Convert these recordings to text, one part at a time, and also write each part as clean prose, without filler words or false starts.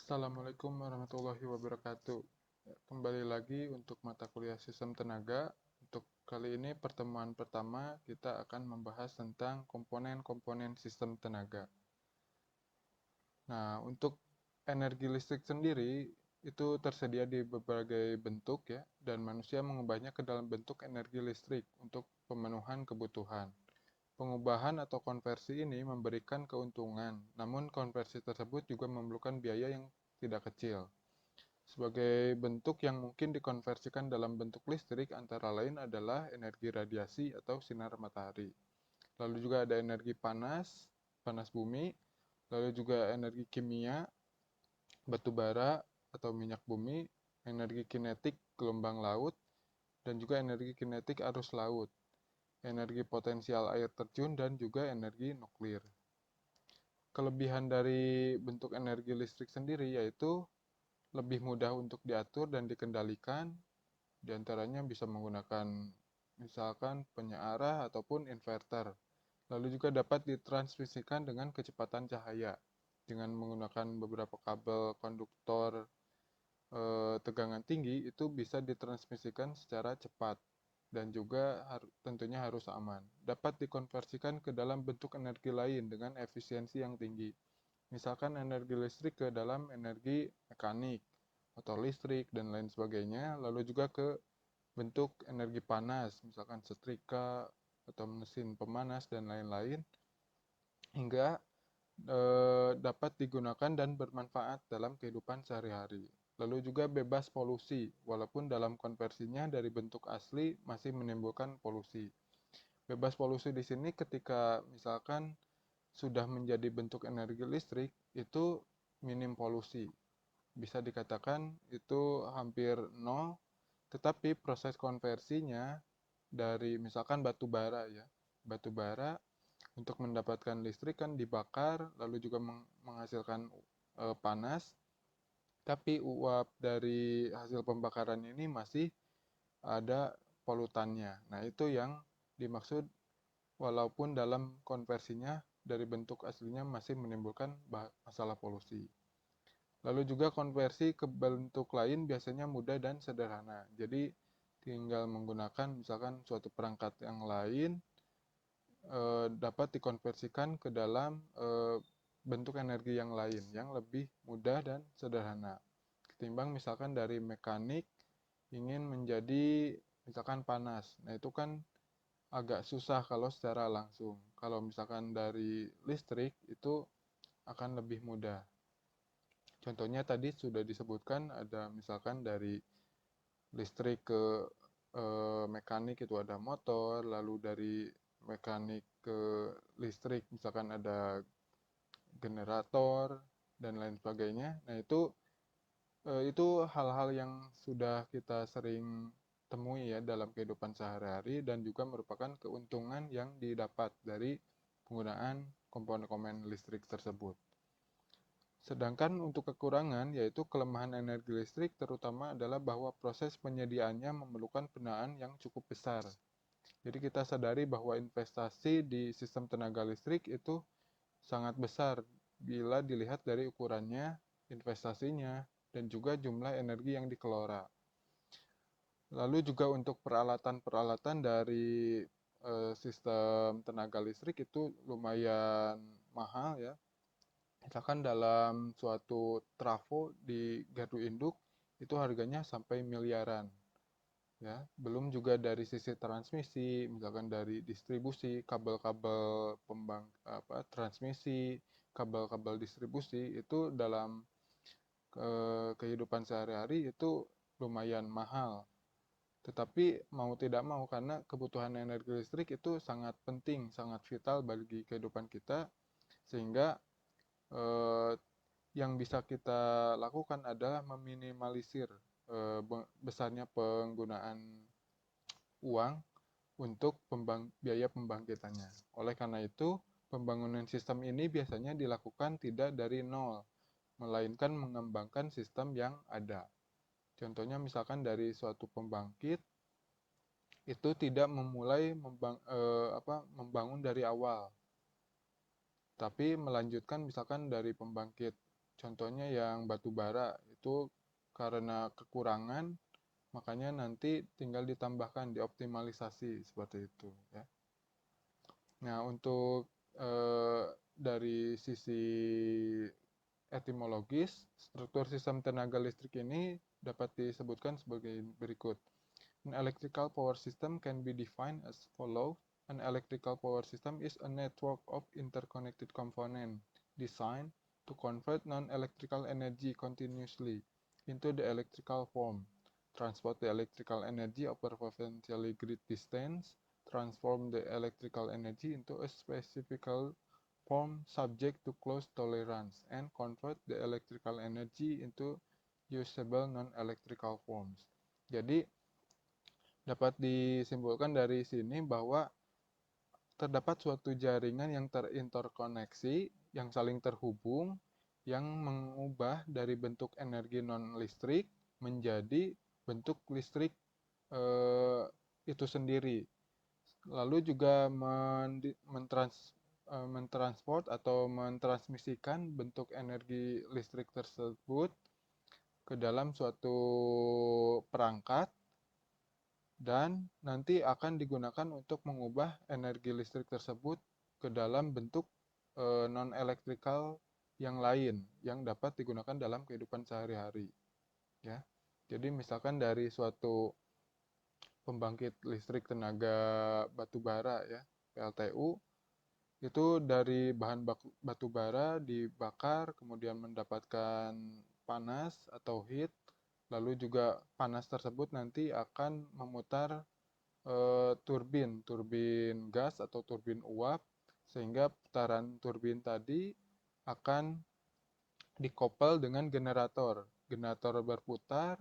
Assalamualaikum warahmatullahi wabarakatuh. Kembali lagi untuk mata kuliah sistem tenaga. Untuk kali ini pertemuan pertama kita akan membahas tentang komponen-komponen sistem tenaga. Nah, untuk energi listrik sendiri itu tersedia di berbagai bentuk ya, dan manusia mengubahnya ke dalam bentuk energi listrik untuk pemenuhan kebutuhan. Pengubahan atau konversi ini memberikan keuntungan, namun konversi tersebut juga memerlukan biaya yang tidak kecil. Sebagai bentuk yang mungkin dikonversikan dalam bentuk listrik antara lain adalah energi radiasi atau sinar matahari. Lalu juga ada energi panas, panas bumi, lalu juga energi kimia, batu bara atau minyak bumi, energi kinetik gelombang laut, dan juga energi kinetik arus laut, energi potensial air terjun, dan juga energi nuklir. Kelebihan dari bentuk energi listrik sendiri yaitu lebih mudah untuk diatur dan dikendalikan, diantaranya bisa menggunakan misalkan penyearah ataupun inverter. Lalu juga dapat ditransmisikan dengan kecepatan cahaya dengan menggunakan beberapa kabel konduktor tegangan tinggi itu bisa ditransmisikan secara cepat dan juga tentunya harus aman. Dapat dikonversikan ke dalam bentuk energi lain dengan efisiensi yang tinggi. Misalkan energi listrik ke dalam energi mekanik, atau listrik, dan lain sebagainya. Lalu juga ke bentuk energi panas, misalkan setrika, atau mesin pemanas, dan lain-lain. Hingga dapat digunakan dan bermanfaat dalam kehidupan sehari-hari. Lalu juga bebas polusi, walaupun dalam konversinya dari bentuk asli masih menimbulkan polusi. Bebas polusi di sini ketika misalkan sudah menjadi bentuk energi listrik, itu minim polusi. Bisa dikatakan itu hampir nol, tetapi proses konversinya dari misalkan batu bara ya, batu bara untuk mendapatkan listrik kan dibakar, lalu juga menghasilkan panas, tapi uap dari hasil pembakaran ini masih ada polutannya. Nah, itu yang dimaksud walaupun dalam konversinya dari bentuk aslinya masih menimbulkan masalah polusi. Lalu juga konversi ke bentuk lain biasanya mudah dan sederhana. Jadi tinggal menggunakan misalkan suatu perangkat yang lain dapat dikonversikan ke dalam bentuk energi yang lain yang lebih mudah dan sederhana. Ketimbang misalkan dari mekanik ingin menjadi misalkan panas. Nah, itu kan agak susah kalau secara langsung. Kalau misalkan dari listrik itu akan lebih mudah. Contohnya tadi sudah disebutkan ada misalkan dari listrik ke mekanik itu ada motor, lalu dari mekanik ke listrik misalkan ada generator dan lain sebagainya. Nah, itu hal-hal yang sudah kita sering temui ya dalam kehidupan sehari-hari dan juga merupakan keuntungan yang didapat dari penggunaan komponen-komponen listrik tersebut. Sedangkan untuk kekurangan, yaitu kelemahan energi listrik, terutama adalah bahwa proses penyediaannya memerlukan pendanaan yang cukup besar. Jadi kita sadari bahwa investasi di sistem tenaga listrik itu sangat besar bila dilihat dari ukurannya, investasinya, dan juga jumlah energi yang dikelola. Lalu juga untuk peralatan-peralatan dari sistem tenaga listrik itu lumayan mahal ya. Misalkan dalam suatu trafo di gardu induk itu harganya sampai miliaran. Ya, belum juga dari sisi transmisi, misalkan dari distribusi, kabel-kabel transmisi, kabel-kabel distribusi itu dalam kehidupan sehari-hari itu lumayan mahal. Tetapi mau tidak mau karena kebutuhan energi listrik itu sangat penting, sangat vital bagi kehidupan kita sehingga eh, yang bisa kita lakukan adalah meminimalisir besarnya penggunaan uang untuk biaya pembangkitannya. Oleh karena itu, pembangunan sistem ini biasanya dilakukan tidak dari nol, melainkan mengembangkan sistem yang ada. Contohnya misalkan dari suatu pembangkit itu tidak memulai membangun dari awal, tapi melanjutkan misalkan dari pembangkit Contohnya yang batu bara itu karena kekurangan, makanya nanti tinggal ditambahkan, dioptimalisasi seperti itu ya. Nah, untuk dari sisi etimologis, struktur sistem tenaga listrik ini dapat disebutkan sebagai berikut. An electrical power system can be defined as follows. An electrical power system is a network of interconnected components designed to convert non-electrical energy continuously into the electrical form, transport the electrical energy over potentially great distance, transform the electrical energy into a specific form subject to close tolerance, and convert the electrical energy into usable non-electrical forms. Jadi, dapat disimpulkan dari sini bahwa terdapat suatu jaringan yang terinterkoneksi, yang saling terhubung, yang mengubah dari bentuk energi non-listrik menjadi bentuk listrik itu sendiri. Lalu juga mentransport atau mentransmisikan bentuk energi listrik tersebut ke dalam suatu perangkat, dan nanti akan digunakan untuk mengubah energi listrik tersebut ke dalam bentuk non-elektrikal yang lain yang dapat digunakan dalam kehidupan sehari-hari. Ya, jadi misalkan dari suatu pembangkit listrik tenaga batu bara ya, PLTU, itu dari bahan batu bara dibakar, kemudian mendapatkan panas atau heat, lalu juga panas tersebut nanti akan memutar turbin gas atau turbin uap, sehingga putaran turbin tadi akan dikoppel dengan generator. Generator berputar,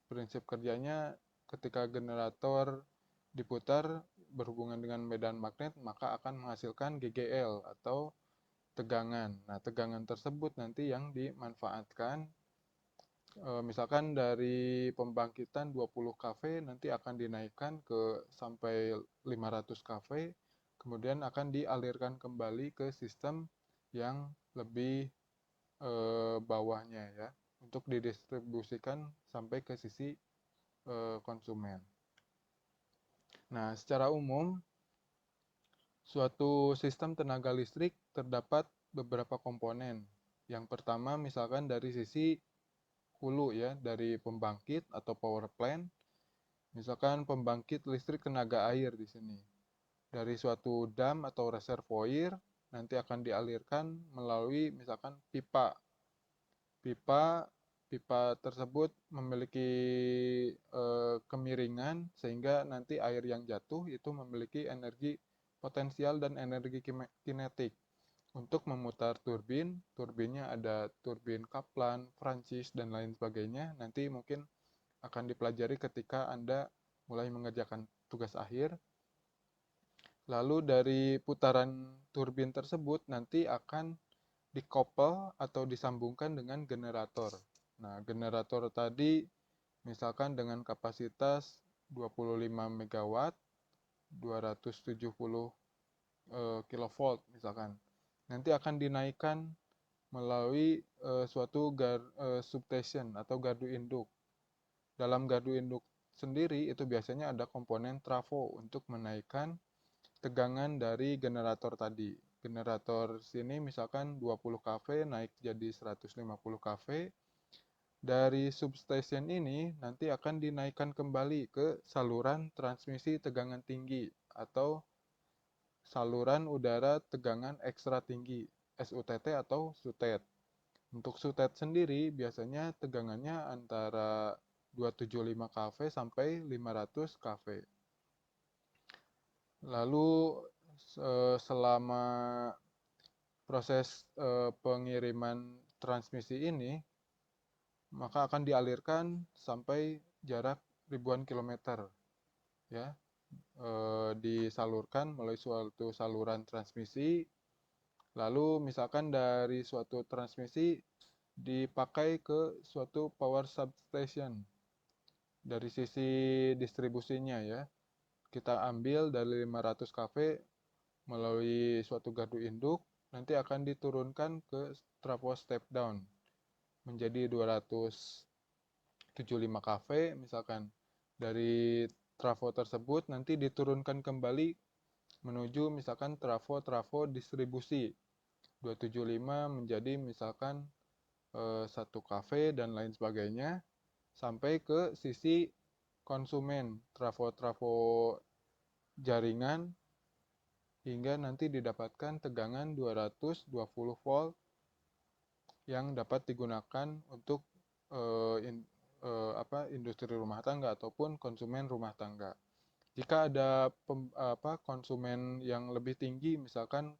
prinsip kerjanya ketika generator diputar berhubungan dengan medan magnet, maka akan menghasilkan GGL atau tegangan. Nah, tegangan tersebut nanti yang dimanfaatkan, misalkan dari pembangkitan 20 kV nanti akan dinaikkan ke sampai 500 kV, kemudian akan dialirkan kembali ke sistem yang lebih bawahnya ya, untuk didistribusikan sampai ke sisi konsumen. Nah, secara umum suatu sistem tenaga listrik terdapat beberapa komponen. Yang pertama misalkan dari sisi hulu ya, dari pembangkit atau power plant, misalkan pembangkit listrik tenaga air di sini. Dari suatu dam atau reservoir nanti akan dialirkan melalui misalkan pipa. Pipa tersebut memiliki kemiringan sehingga nanti air yang jatuh itu memiliki energi potensial dan energi kinetik. Untuk memutar turbin, turbinnya ada turbin Kaplan, Francis, dan lain sebagainya. Nanti mungkin akan dipelajari ketika Anda mulai mengerjakan tugas akhir. Lalu dari putaran turbin tersebut nanti akan dikoppel atau disambungkan dengan generator. Nah, generator tadi misalkan dengan kapasitas 25 MW, 270 kV misalkan. Nanti akan dinaikkan melalui suatu substation atau gardu induk. Dalam gardu induk sendiri itu biasanya ada komponen trafo untuk menaikkan tegangan dari generator tadi. Generator sini misalkan 20 kV naik jadi 150 kV. Dari substation ini nanti akan dinaikkan kembali ke saluran transmisi tegangan tinggi atau saluran udara tegangan ekstra tinggi, SUTT atau SUTET. Untuk SUTET sendiri biasanya tegangannya antara 275 kV sampai 500 kV. Lalu selama proses pengiriman transmisi ini, maka akan dialirkan sampai jarak ribuan kilometer, ya, disalurkan melalui suatu saluran transmisi. Lalu misalkan dari suatu transmisi dipakai ke suatu power substation. Dari sisi distribusinya ya, kita ambil dari 500 kV melalui suatu gardu induk, nanti akan diturunkan ke trafo step down. menjadi 275 kV misalkan. Dari trafo tersebut nanti diturunkan kembali menuju misalkan trafo distribusi 275 menjadi misalkan 1 kV dan lain sebagainya sampai ke sisi konsumen trafo jaringan hingga nanti didapatkan tegangan 220 volt yang dapat digunakan untuk industri rumah tangga ataupun konsumen rumah tangga. Jika ada konsumen yang lebih tinggi, misalkan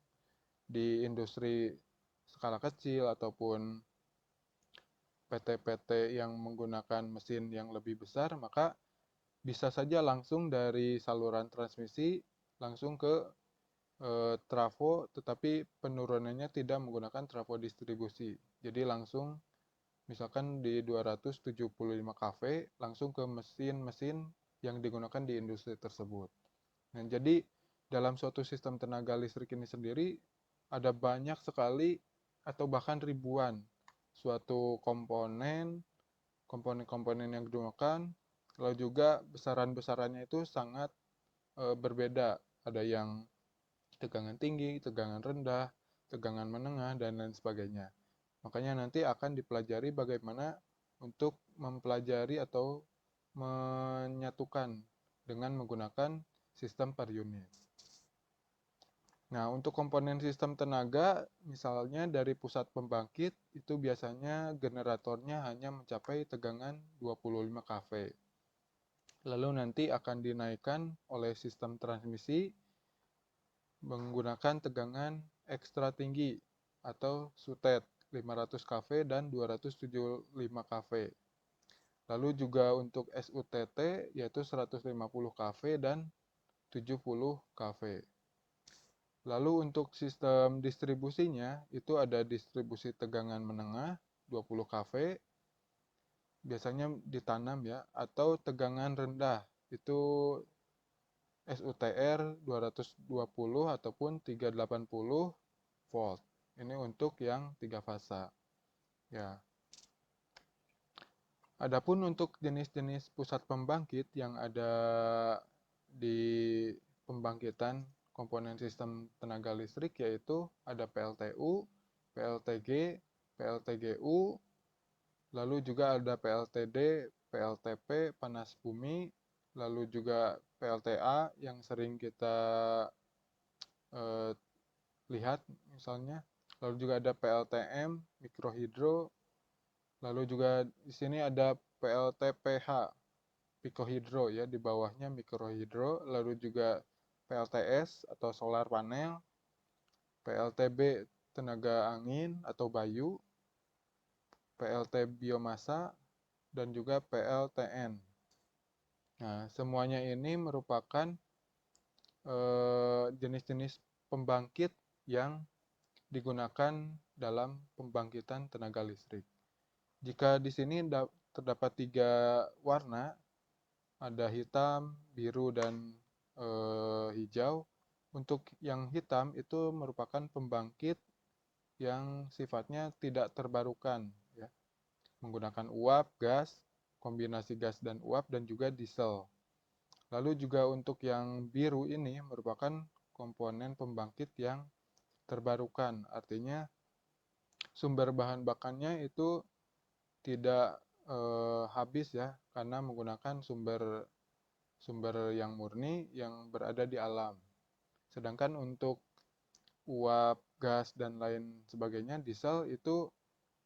di industri skala kecil ataupun PT-PT yang menggunakan mesin yang lebih besar, maka bisa saja langsung dari saluran transmisi langsung ke trafo, tetapi penurunannya tidak menggunakan trafo distribusi. Jadi langsung misalkan di 275 kV langsung ke mesin-mesin yang digunakan di industri tersebut. Nah, jadi dalam suatu sistem tenaga listrik ini sendiri ada banyak sekali atau bahkan ribuan suatu komponen-komponen yang digunakan, lalu juga besaran-besarannya itu sangat berbeda. Ada yang tegangan tinggi, tegangan rendah, tegangan menengah, dan lain sebagainya. Makanya nanti akan dipelajari bagaimana untuk mempelajari atau menyatukan dengan menggunakan sistem per unit. Nah, untuk komponen sistem tenaga, misalnya dari pusat pembangkit, itu biasanya generatornya hanya mencapai tegangan 25 kV. Lalu nanti akan dinaikkan oleh sistem transmisi menggunakan tegangan ekstra tinggi atau SUTET 500 kV dan 275 kV. Lalu juga untuk SUTT yaitu 150 kV dan 70 kV. Lalu untuk sistem distribusinya itu ada distribusi tegangan menengah 20 kV biasanya ditanam ya, atau tegangan rendah itu SUTR 220 ataupun 380 volt. Ini untuk yang 3 fasa. Ya. Adapun untuk jenis-jenis pusat pembangkit yang ada di pembangkitan komponen sistem tenaga listrik yaitu ada PLTU, PLTG, PLTGU, lalu juga ada PLTD, PLTP, panas bumi, lalu juga PLTA yang sering kita lihat misalnya, lalu juga ada PLTM, mikrohidro, lalu juga di sini ada PLTPH, pikohidro ya, di bawahnya mikrohidro, lalu juga PLTS atau solar panel, PLTB tenaga angin atau bayu, PLT biomasa, dan juga PLTN. Nah, semuanya ini merupakan jenis-jenis pembangkit yang digunakan dalam pembangkitan tenaga listrik. Jika di sini terdapat 3 warna, ada hitam, biru, dan hijau. Untuk yang hitam itu merupakan pembangkit yang sifatnya tidak terbarukan, ya, menggunakan uap, gas, kombinasi gas dan uap, dan juga diesel. Lalu juga untuk yang biru ini merupakan komponen pembangkit yang terbarukan, artinya sumber bahan bakarnya itu tidak habis ya, karena menggunakan sumber yang murni yang berada di alam. Sedangkan untuk uap, gas, dan lain sebagainya, diesel itu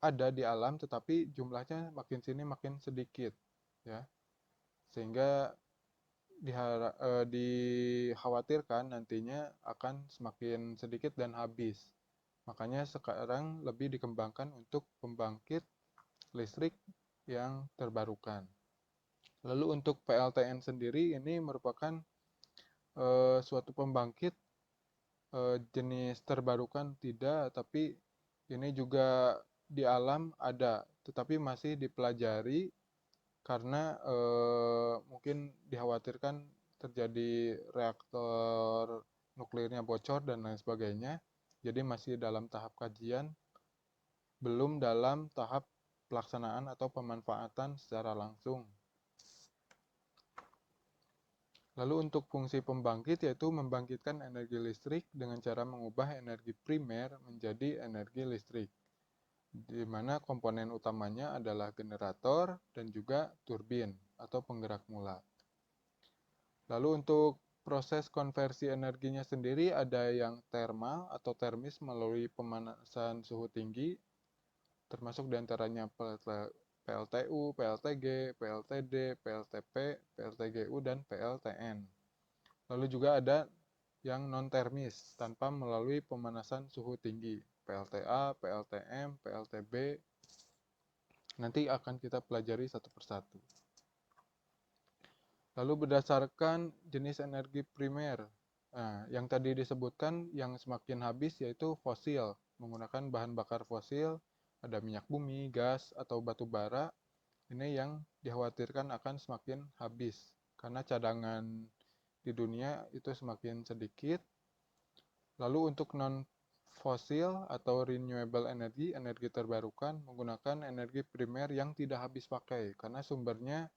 ada di alam tetapi jumlahnya makin sini makin sedikit ya. Sehingga dikhawatirkan nantinya akan semakin sedikit dan habis. Makanya sekarang lebih dikembangkan untuk pembangkit listrik yang terbarukan. Lalu untuk PLTN sendiri ini merupakan suatu pembangkit jenis terbarukan tidak, tapi ini juga di alam ada, tetapi masih dipelajari karena mungkin dikhawatirkan terjadi reaktor nuklirnya bocor dan lain sebagainya. Jadi masih dalam tahap kajian, belum dalam tahap pelaksanaan atau pemanfaatan secara langsung. Lalu untuk fungsi pembangkit yaitu membangkitkan energi listrik dengan cara mengubah energi primer menjadi energi listrik, di mana komponen utamanya adalah generator dan juga turbin atau penggerak mula. Lalu untuk proses konversi energinya sendiri ada yang thermal atau termis melalui pemanasan suhu tinggi, termasuk diantaranya PLTU, PLTG, PLTD, PLTP, PLTGU, dan PLTN. Lalu juga ada yang non-termis, tanpa melalui pemanasan suhu tinggi, PLTA, PLTM, PLTB. Nanti akan kita pelajari satu persatu. Lalu berdasarkan jenis energi primer, yang tadi disebutkan yang semakin habis yaitu fosil, menggunakan bahan bakar fosil, ada minyak bumi, gas, atau batu bara. Ini yang dikhawatirkan akan semakin habis, karena cadangan di dunia itu semakin sedikit. Lalu untuk non-fosil atau renewable energy, energi terbarukan, menggunakan energi primer yang tidak habis pakai, karena sumbernya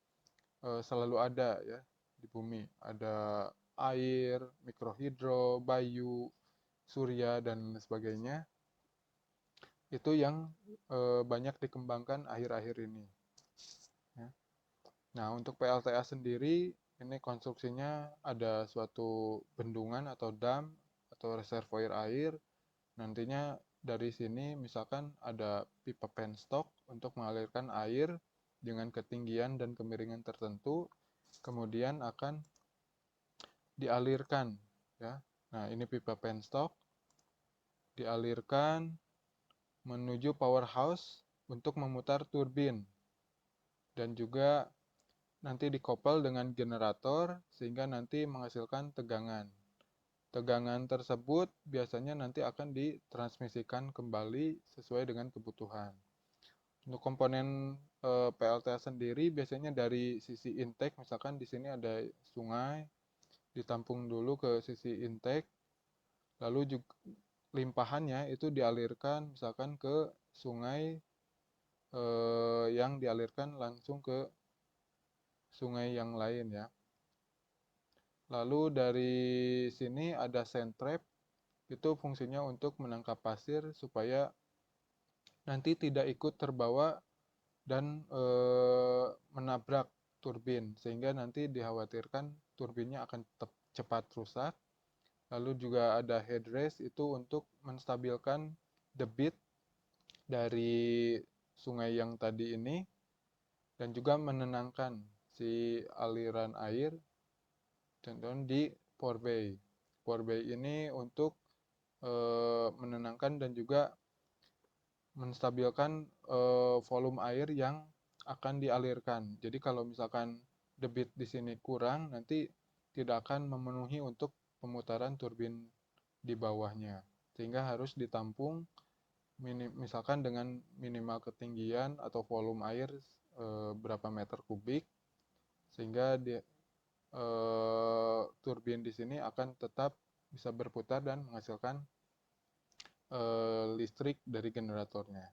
selalu ada ya di bumi. Ada air, mikrohidro, bayu, surya, dan sebagainya. Itu yang banyak dikembangkan akhir-akhir ini. Ya. Nah, untuk PLTA sendiri, ini konstruksinya ada suatu bendungan atau dam atau reservoir air. Nantinya dari sini misalkan ada pipa penstock untuk mengalirkan air dengan ketinggian dan kemiringan tertentu, kemudian akan dialirkan ya. Nah, ini pipa penstock dialirkan menuju powerhouse untuk memutar turbin dan juga nanti dikoppel dengan generator sehingga nanti menghasilkan tegangan. Tegangan tersebut biasanya nanti akan ditransmisikan kembali sesuai dengan kebutuhan. Untuk komponen PLTA sendiri biasanya dari sisi intake, misalkan di sini ada sungai, ditampung dulu ke sisi intake, lalu juga limpahannya itu dialirkan misalkan ke sungai yang dialirkan langsung ke sungai yang lain ya. Lalu dari sini ada sand trap, itu fungsinya untuk menangkap pasir supaya nanti tidak ikut terbawa dan menabrak turbin, sehingga nanti dikhawatirkan turbinnya akan cepat rusak. Lalu juga ada headrest, itu untuk menstabilkan debit dari sungai yang tadi ini, dan juga menenangkan si aliran air contohnya di forebay. Forebay ini untuk menenangkan dan juga menstabilkan volume air yang akan dialirkan. Jadi kalau misalkan debit di sini kurang, nanti tidak akan memenuhi untuk pemutaran turbin di bawahnya. Sehingga harus ditampung misalkan dengan minimal ketinggian atau volume air berapa meter kubik, sehingga turbin di sini akan tetap bisa berputar dan menghasilkan listrik dari generatornya.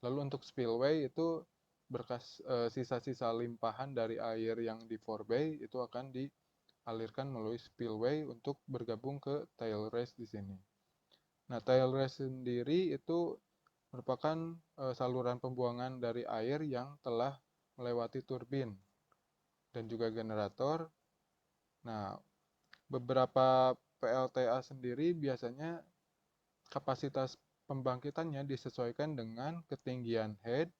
Lalu untuk spillway itu berkas sisa-sisa limpahan dari air yang di forebay itu akan dialirkan melalui spillway untuk bergabung ke tail race di sini. Nah, tail race sendiri itu merupakan saluran pembuangan dari air yang telah melewati turbin dan juga generator. Nah, beberapa PLTA sendiri biasanya kapasitas pembangkitannya disesuaikan dengan ketinggian head,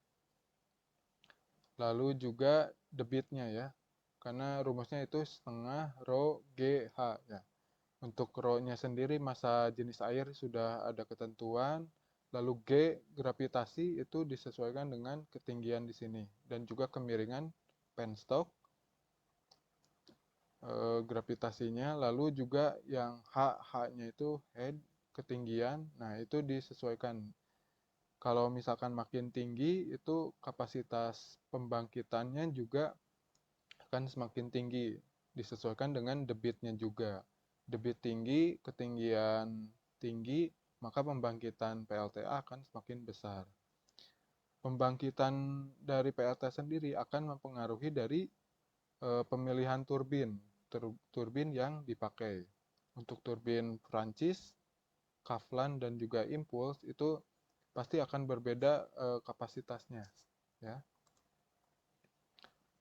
lalu juga debitnya ya, karena rumusnya itu setengah rho GH ya. Untuk rho-nya sendiri massa jenis air sudah ada ketentuan, lalu G gravitasi itu disesuaikan dengan ketinggian di sini dan juga kemiringan penstock gravitasinya, lalu juga yang H-nya itu head ketinggian, nah itu disesuaikan. Kalau misalkan makin tinggi, itu kapasitas pembangkitannya juga akan semakin tinggi, disesuaikan dengan debitnya juga. Debit tinggi, ketinggian tinggi, maka pembangkitan PLTA akan semakin besar. Pembangkitan dari PLT sendiri akan mempengaruhi dari pemilihan turbin yang dipakai. Untuk turbin Prancis, Kavlan dan juga Impuls itu pasti akan berbeda kapasitasnya, ya.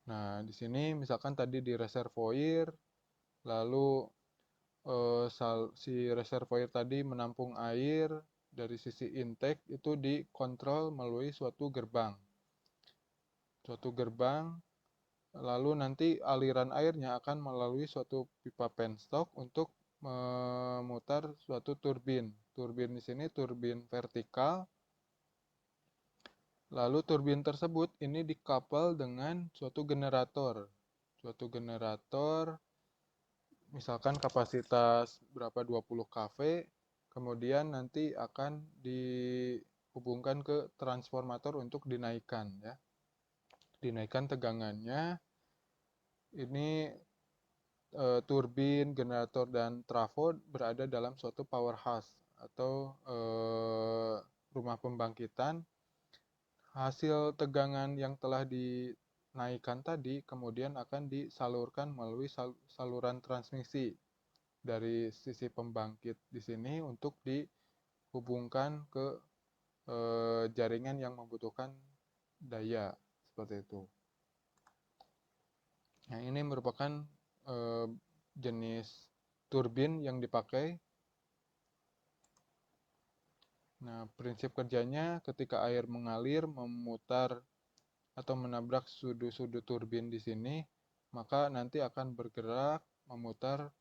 Nah, di sini misalkan tadi di reservoir, lalu si reservoir tadi menampung air dari sisi intake itu dikontrol melalui suatu gerbang. Lalu nanti aliran airnya akan melalui suatu pipa penstock untuk memutar suatu turbin. Turbin di sini turbin vertikal. Lalu turbin tersebut ini dikapal dengan suatu generator. Suatu generator misalkan kapasitas berapa 20 kV, kemudian nanti akan dihubungkan ke transformator untuk dinaikkan, ya. Dinaikkan tegangannya. Ini turbin, generator, dan trafo berada dalam suatu powerhouse atau rumah pembangkitan. Hasil tegangan yang telah dinaikkan tadi kemudian akan disalurkan melalui saluran transmisi dari sisi pembangkit di sini untuk dihubungkan ke jaringan yang membutuhkan daya seperti itu. Nah, ini merupakan jenis turbin yang dipakai. Nah, prinsip kerjanya ketika air mengalir, memutar atau menabrak sudut-sudut turbin di sini, maka nanti akan bergerak memutar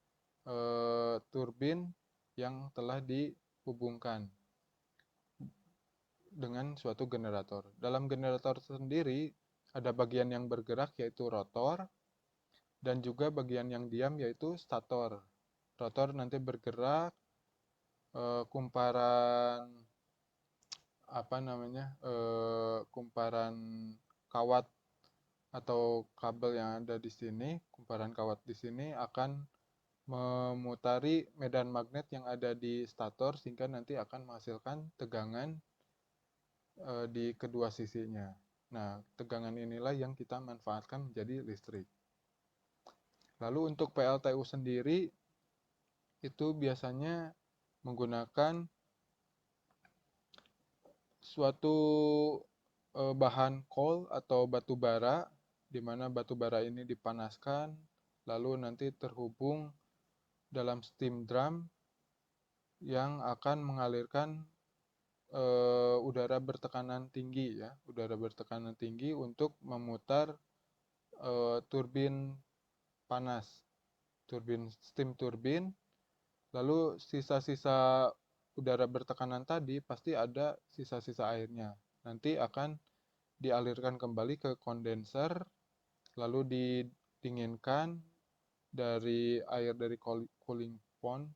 turbin yang telah dihubungkan dengan suatu generator. Dalam generator sendiri ada bagian yang bergerak yaitu rotor dan juga bagian yang diam yaitu stator. Rotor nanti bergerak, kumparan kumparan kawat atau kabel yang ada di sini, kumparan kawat di sini akan memutari medan magnet yang ada di stator sehingga nanti akan menghasilkan tegangan di kedua sisinya. Nah, tegangan inilah yang kita manfaatkan menjadi listrik. Lalu untuk PLTU sendiri itu biasanya menggunakan suatu bahan coal atau batu bara, di mana batu bara ini dipanaskan, lalu nanti terhubung dalam steam drum yang akan mengalirkan udara bertekanan tinggi, ya, udara bertekanan tinggi untuk memutar turbin panas, steam turbin. Lalu sisa-sisa udara bertekanan tadi pasti ada sisa-sisa airnya. Nanti akan dialirkan kembali ke kondenser, lalu didinginkan dari air dari cooling pond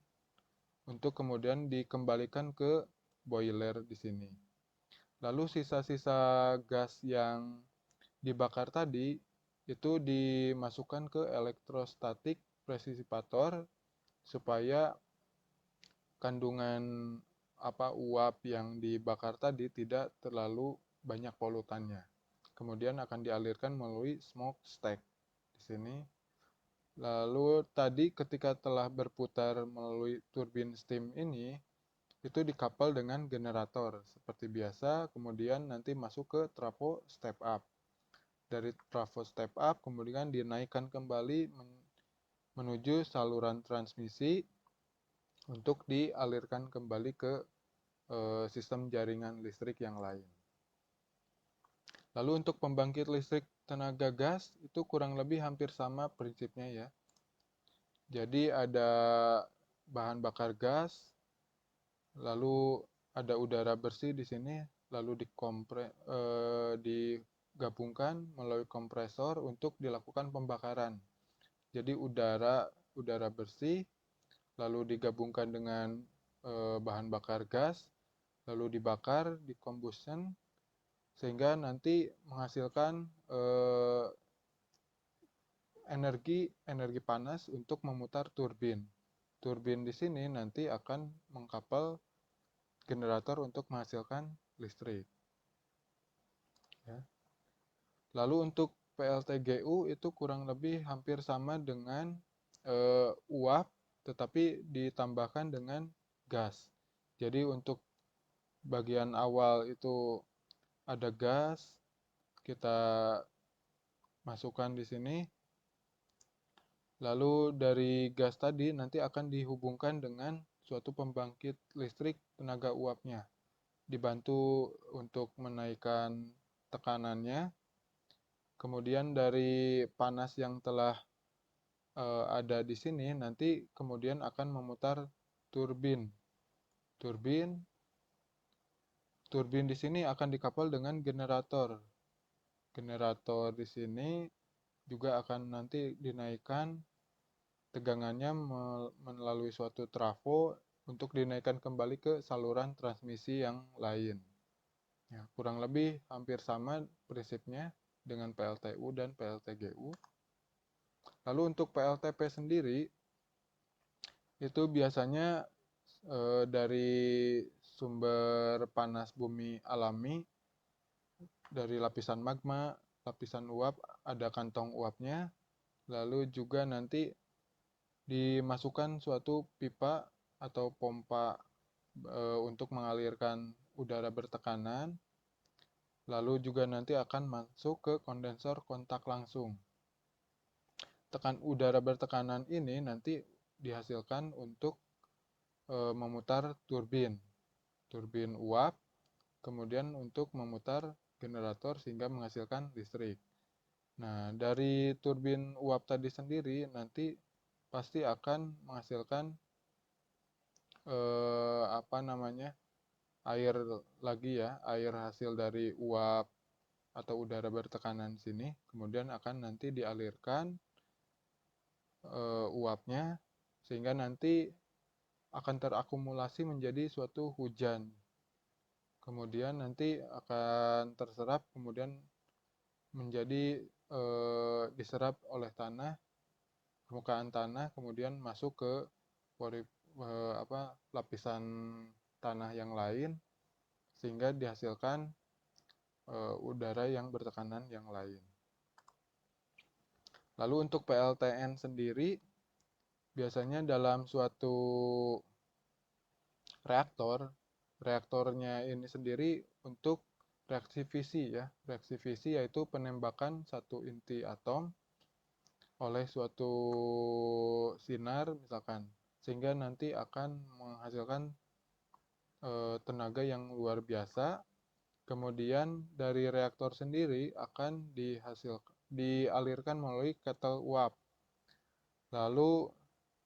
untuk kemudian dikembalikan ke boiler di sini. Lalu sisa-sisa gas yang dibakar tadi itu dimasukkan ke elektrostatik precipitator supaya kandungan uap yang dibakar tadi tidak terlalu banyak polutannya. Kemudian akan dialirkan melalui smokestack di sini. Lalu tadi ketika telah berputar melalui turbin steam ini, itu dikapal dengan generator seperti biasa, kemudian nanti masuk ke trafo step up. Dari trafo step up kemudian dinaikkan kembali menuju saluran transmisi untuk dialirkan kembali ke sistem jaringan listrik yang lain. Lalu untuk pembangkit listrik tenaga gas itu kurang lebih hampir sama prinsipnya, ya. Jadi ada bahan bakar gas, lalu ada udara bersih di sini, lalu digabungkan melalui kompresor untuk dilakukan pembakaran. Jadi udara bersih lalu digabungkan dengan bahan bakar gas, lalu dibakar, di combustion, sehingga nanti menghasilkan energi panas untuk memutar turbin. Turbin di sini nanti akan mengkapal generator untuk menghasilkan listrik. ya. Lalu untuk PLTGU itu kurang lebih hampir sama dengan uap, tetapi ditambahkan dengan gas. Jadi untuk bagian awal itu ada gas, kita masukkan di sini. Lalu dari gas tadi nanti akan dihubungkan dengan suatu pembangkit listrik tenaga uapnya. Dibantu untuk menaikkan tekanannya. Kemudian dari panas yang telah ada di sini nanti kemudian akan memutar turbin. Turbin di sini akan dikapal dengan generator. Generator di sini juga akan nanti dinaikkan tegangannya melalui suatu trafo untuk dinaikkan kembali ke saluran transmisi yang lain. Ya, kurang lebih hampir sama prinsipnya dengan PLTU dan PLTGU. Lalu untuk PLTP sendiri, itu biasanya dari sumber panas bumi alami, dari lapisan magma, lapisan uap, ada kantong uapnya, lalu juga nanti dimasukkan suatu pipa atau pompa untuk mengalirkan udara bertekanan, lalu juga nanti akan masuk ke kondensor kontak langsung. Udara bertekanan ini nanti dihasilkan untuk memutar turbin uap, kemudian untuk memutar generator sehingga menghasilkan listrik. Nah, dari turbin uap tadi sendiri nanti pasti akan menghasilkan air lagi ya, air hasil dari uap atau udara bertekanan sini, kemudian akan nanti dialirkan uapnya sehingga nanti akan terakumulasi menjadi suatu hujan. Kemudian nanti akan terserap, kemudian menjadi diserap oleh tanah, permukaan tanah, kemudian masuk ke lapisan tanah yang lain, sehingga dihasilkan udara yang bertekanan yang lain. Lalu untuk PLTN sendiri, biasanya dalam suatu reaktornya ini sendiri untuk reaksi fisi ya. Reaksi fisi yaitu penembakan satu inti atom oleh suatu sinar misalkan, sehingga nanti akan menghasilkan tenaga yang luar biasa. Kemudian dari reaktor sendiri akan dialirkan melalui kettle uap. Lalu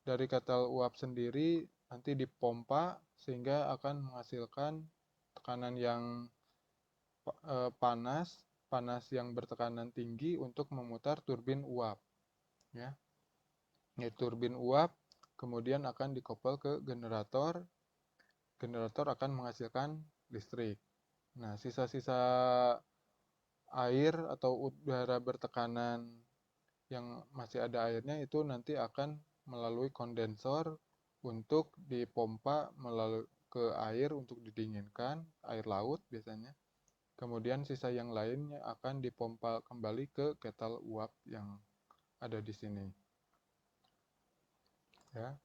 dari kettle uap sendiri nanti dipompa sehingga akan menghasilkan tekanan yang panas yang bertekanan tinggi untuk memutar turbin uap. Ya. Turbin uap kemudian akan dikoppel ke generator. Generator akan menghasilkan listrik. Nah, sisa-sisa air atau udara bertekanan yang masih ada airnya itu nanti akan melalui kondensor untuk dipompa melalui ke air untuk didinginkan, air laut biasanya. Kemudian sisa yang lainnya akan dipompa kembali ke kettle uap yang ada di sini. Ya.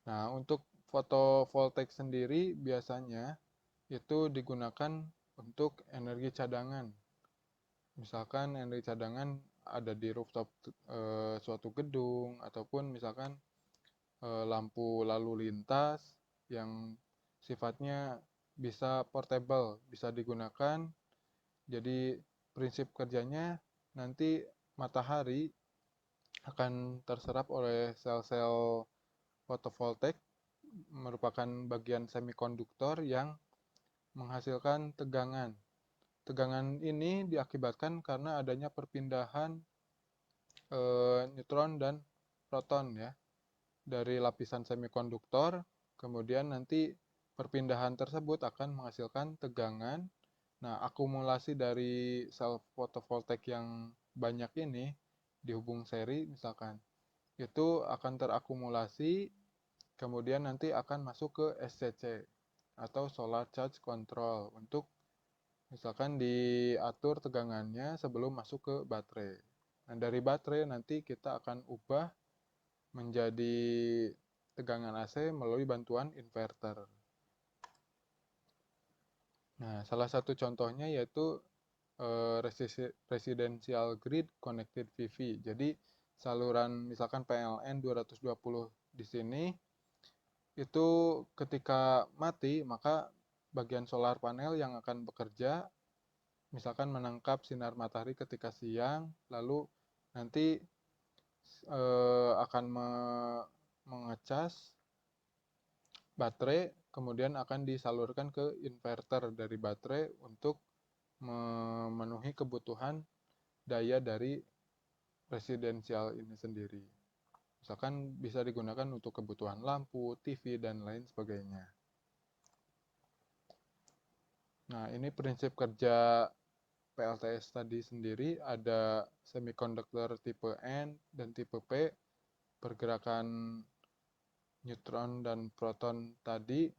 Nah, untuk fotovoltaik sendiri biasanya itu digunakan untuk energi cadangan. Misalkan energi cadangan ada di rooftop suatu gedung, ataupun misalkan lampu lalu lintas yang sifatnya bisa portable, bisa digunakan. Jadi prinsip kerjanya nanti matahari akan terserap oleh sel-sel fotovoltaik, merupakan bagian semikonduktor yang menghasilkan tegangan. Tegangan ini diakibatkan karena adanya perpindahan neutron dan proton ya dari lapisan semikonduktor, kemudian nanti perpindahan tersebut akan menghasilkan tegangan. Nah, akumulasi dari sel fotovoltaik yang banyak ini dihubung seri misalkan, itu akan terakumulasi, kemudian nanti akan masuk ke SCC atau Solar Charge Control untuk Misalkan diatur tegangannya sebelum masuk ke baterai. Nah, dari baterai nanti kita akan ubah menjadi tegangan AC melalui bantuan inverter. Nah, salah satu contohnya yaitu Residential Grid Connected PV. Jadi saluran misalkan PLN 220 di sini itu ketika mati maka bagian solar panel yang akan bekerja misalkan menangkap sinar matahari ketika siang lalu nanti akan mengecas baterai kemudian akan disalurkan ke inverter dari baterai untuk memenuhi kebutuhan daya dari residensial ini sendiri. Misalkan bisa digunakan untuk kebutuhan lampu, TV, dan lain sebagainya. Nah, ini prinsip kerja PLTS tadi sendiri, ada semikonduktor tipe N dan tipe P, pergerakan neutron dan proton tadi,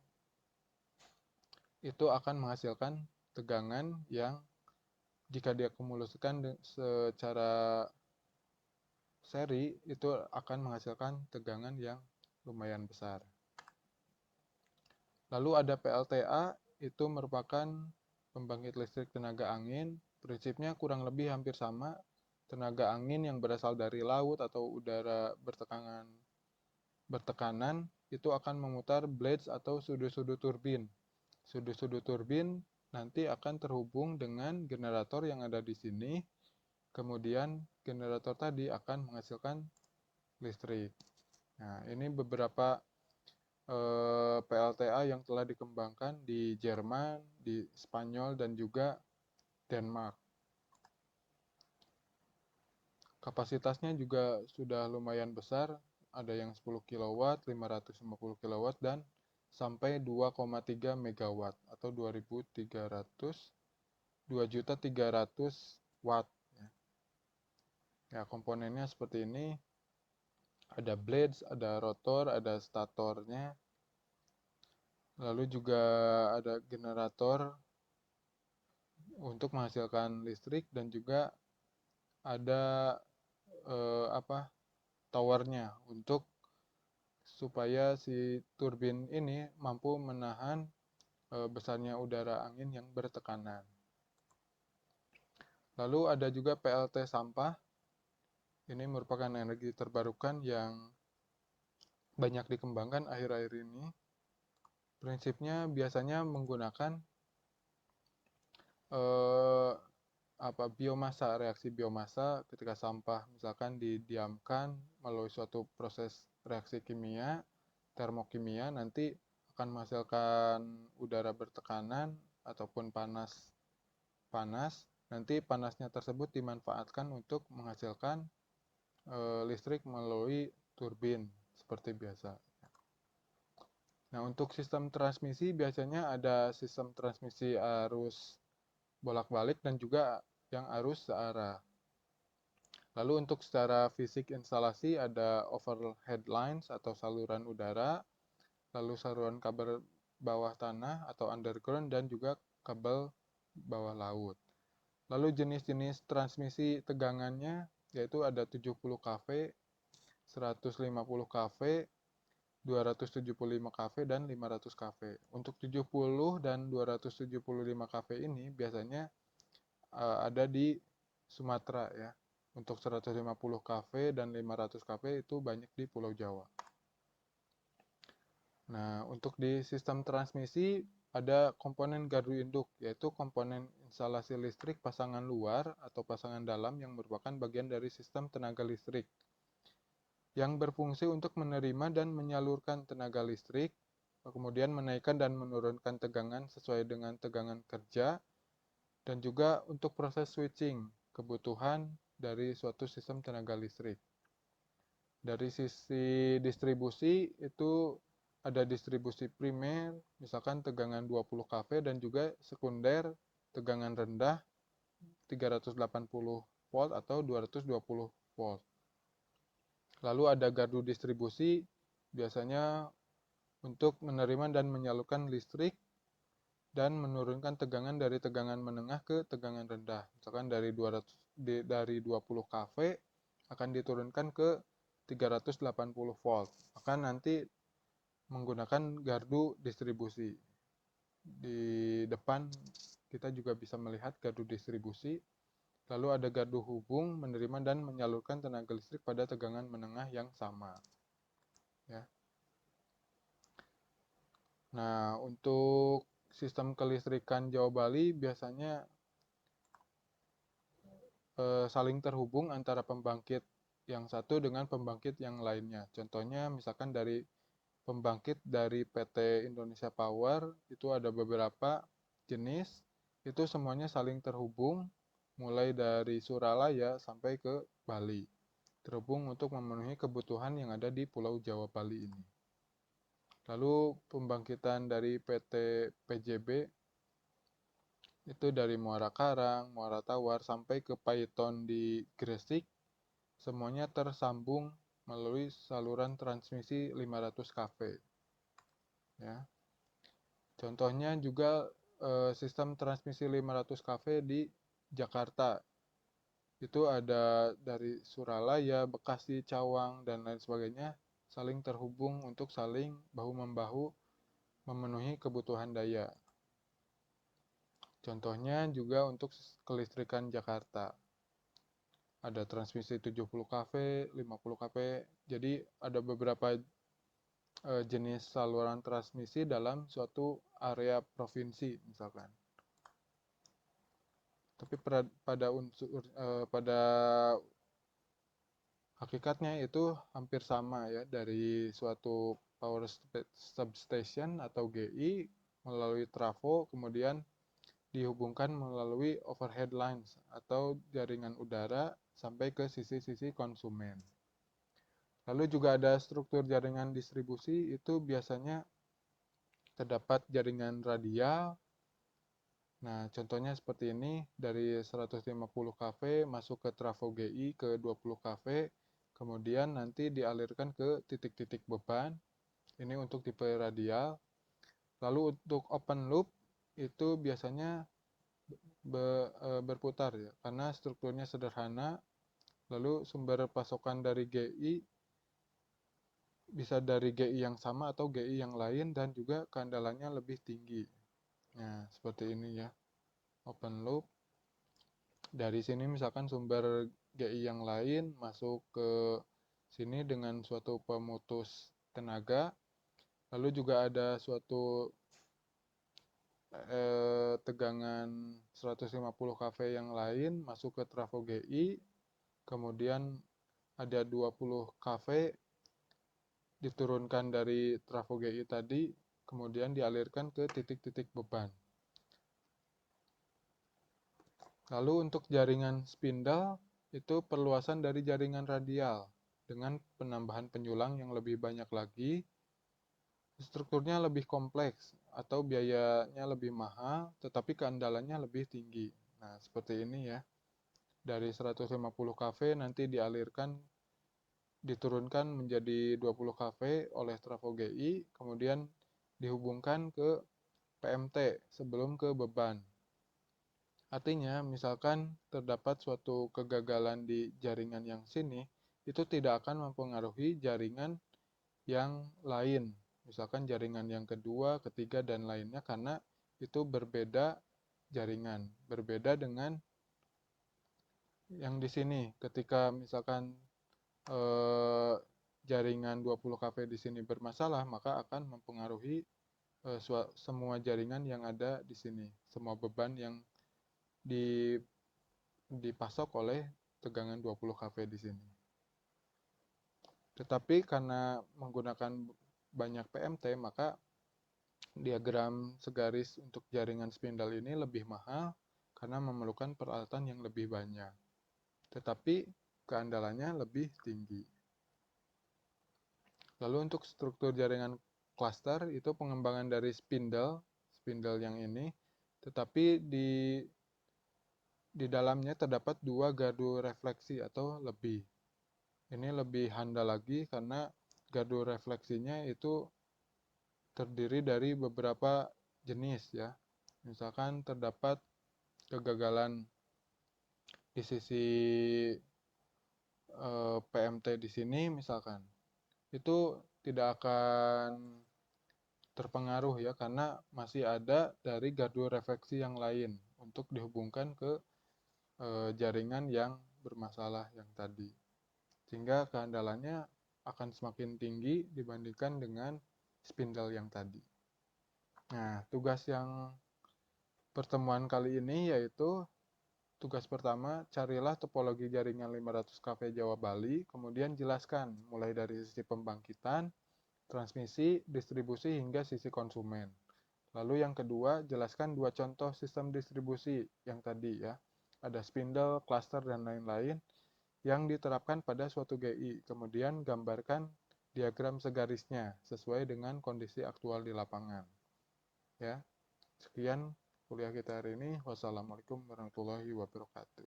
itu akan menghasilkan tegangan yang jika diakumulasikan secara seri itu akan menghasilkan tegangan yang lumayan besar. Lalu ada PLTA, itu merupakan pembangkit listrik tenaga angin. Prinsipnya kurang lebih hampir sama. Tenaga angin yang berasal dari laut atau udara bertekanan itu akan memutar blades atau sudut-sudut turbin. Sudut-sudut turbin nanti akan terhubung dengan generator yang ada di sini. Kemudian generator tadi akan menghasilkan listrik. Nah, ini beberapa PLTA yang telah dikembangkan di Jerman, di Spanyol, dan juga Denmark. Kapasitasnya juga sudah lumayan besar, ada yang 10 kW, 550 kW, dan sampai 2,3 MW atau 2.300 watt. Ya, komponennya seperti ini. Ada blades, ada rotor, ada statornya. Lalu juga ada generator untuk menghasilkan listrik dan juga ada towernya untuk supaya si turbin ini mampu menahan besarnya udara angin yang bertekanan. Lalu ada juga PLT sampah. Ini merupakan energi terbarukan yang banyak dikembangkan akhir-akhir ini. Prinsipnya biasanya menggunakan biomasa, reaksi biomasa ketika sampah misalkan didiamkan melalui suatu proses reaksi kimia, termokimia, nanti akan menghasilkan udara bertekanan ataupun panas. Nanti panasnya tersebut dimanfaatkan untuk menghasilkan listrik melalui turbin seperti biasa. Nah, untuk sistem transmisi biasanya ada sistem transmisi arus bolak-balik dan juga yang arus searah. Lalu untuk secara fisik instalasi ada overhead lines atau saluran udara, lalu saluran kabel bawah tanah atau underground dan juga kabel bawah laut. Lalu jenis-jenis transmisi tegangannya yaitu ada 70 kV, 150 kV, 275 kV dan 500 kV. Untuk 70 dan 275 kV ini biasanya ada di Sumatera ya. Untuk 150 kV dan 500 kV itu banyak di Pulau Jawa. Nah, untuk di sistem transmisi ada komponen gardu induk, yaitu komponen instalasi listrik pasangan luar atau pasangan dalam yang merupakan bagian dari sistem tenaga listrik, yang berfungsi untuk menerima dan menyalurkan tenaga listrik, kemudian menaikkan dan menurunkan tegangan sesuai dengan tegangan kerja, dan juga untuk proses switching kebutuhan dari suatu sistem tenaga listrik. Dari sisi distribusi itu ada distribusi primer, misalkan tegangan 20 kV dan juga sekunder tegangan rendah 380 volt atau 220 volt. Lalu ada gardu distribusi biasanya untuk menerima dan menyalurkan listrik dan menurunkan tegangan dari tegangan menengah ke tegangan rendah. Misalkan dari 20 kV akan diturunkan ke 380 volt. Maka nanti menggunakan gardu distribusi. Di depan kita juga bisa melihat gardu distribusi. Lalu ada gardu hubung menerima dan menyalurkan tenaga listrik pada tegangan menengah yang sama. Ya. Nah, untuk sistem kelistrikan Jawa Bali biasanya saling terhubung antara pembangkit yang satu dengan pembangkit yang lainnya. Contohnya misalkan dari pembangkit dari PT Indonesia Power itu ada beberapa jenis, itu semuanya saling terhubung mulai dari Suralaya sampai ke Bali. Terhubung untuk memenuhi kebutuhan yang ada di Pulau Jawa Bali ini. Lalu pembangkitan dari PT PJB itu dari Muara Karang, Muara Tawar sampai ke Paiton di Gresik, semuanya tersambung melalui saluran transmisi 500 kV. Ya. Contohnya juga sistem transmisi 500 kV di Jakarta. Itu ada dari Suralaya, Bekasi, Cawang, dan lain sebagainya saling terhubung untuk saling bahu-membahu memenuhi kebutuhan daya. Contohnya juga untuk kelistrikan Jakarta. Ada transmisi 70 kV, 50 kV. Jadi ada beberapa jenis saluran transmisi dalam suatu area provinsi misalkan. Tapi pada hakikatnya itu hampir sama ya, dari suatu power substation atau GI melalui trafo kemudian dihubungkan melalui overhead lines atau jaringan udara sampai ke sisi-sisi konsumen. Lalu juga ada struktur jaringan distribusi, itu biasanya terdapat jaringan radial. Nah, contohnya seperti ini, dari 150 kV masuk ke trafo GI ke 20 kV, kemudian nanti dialirkan ke titik-titik beban, ini untuk tipe radial. Lalu untuk open loop, itu biasanya berputar ya, karena strukturnya sederhana, lalu sumber pasokan dari GI bisa dari GI yang sama atau GI yang lain dan juga keandalannya lebih tinggi. Nah, seperti ini ya, open loop. Dari sini misalkan sumber GI yang lain masuk ke sini dengan suatu pemutus tenaga, lalu juga ada suatu tegangan 150 kV yang lain masuk ke trafo GI, kemudian ada 20 kV diturunkan dari trafo GI tadi, kemudian dialirkan ke titik-titik beban. Lalu untuk jaringan spindle, itu perluasan dari jaringan radial dengan penambahan penyulang yang lebih banyak lagi, strukturnya lebih kompleks atau biayanya lebih mahal, tetapi keandalannya lebih tinggi. Nah, seperti ini ya. Dari 150 kV nanti diturunkan menjadi 20 kV oleh trafo GI, kemudian dihubungkan ke PMT sebelum ke beban. Artinya, misalkan terdapat suatu kegagalan di jaringan yang sini, itu tidak akan mempengaruhi jaringan yang lain. Misalkan jaringan yang kedua, ketiga, dan lainnya, karena itu berbeda jaringan. Berbeda dengan yang di sini. Ketika misalkan jaringan 20 kV di sini bermasalah, maka akan mempengaruhi semua jaringan yang ada di sini. Semua beban yang dipasok oleh tegangan 20 kV di sini. Tetapi karena menggunakan banyak PMT, maka diagram segaris untuk jaringan spindle ini lebih mahal karena memerlukan peralatan yang lebih banyak. Tetapi keandalannya lebih tinggi. Lalu untuk struktur jaringan cluster itu pengembangan dari spindle yang ini, tetapi di dalamnya terdapat dua gardu refleksi atau lebih. Ini lebih handal lagi karena gardu refleksinya itu terdiri dari beberapa jenis ya. Misalkan terdapat kegagalan di sisi PMT di sini misalkan, itu tidak akan terpengaruh ya karena masih ada dari gardu refleksi yang lain untuk dihubungkan ke jaringan yang bermasalah yang tadi. Sehingga keandalannya akan semakin tinggi dibandingkan dengan spindle yang tadi. Nah, tugas yang pertemuan kali ini yaitu tugas pertama, carilah topologi jaringan 500 kV Jawa Bali, kemudian jelaskan mulai dari sisi pembangkitan, transmisi, distribusi, hingga sisi konsumen. Lalu yang kedua, jelaskan dua contoh sistem distribusi yang tadi ya. Ada spindle, cluster, dan lain-lain yang diterapkan pada suatu GI. Kemudian gambarkan diagram segarisnya sesuai dengan kondisi aktual di lapangan. Ya, sekian kuliah kita hari ini. Wassalamualaikum warahmatullahi wabarakatuh.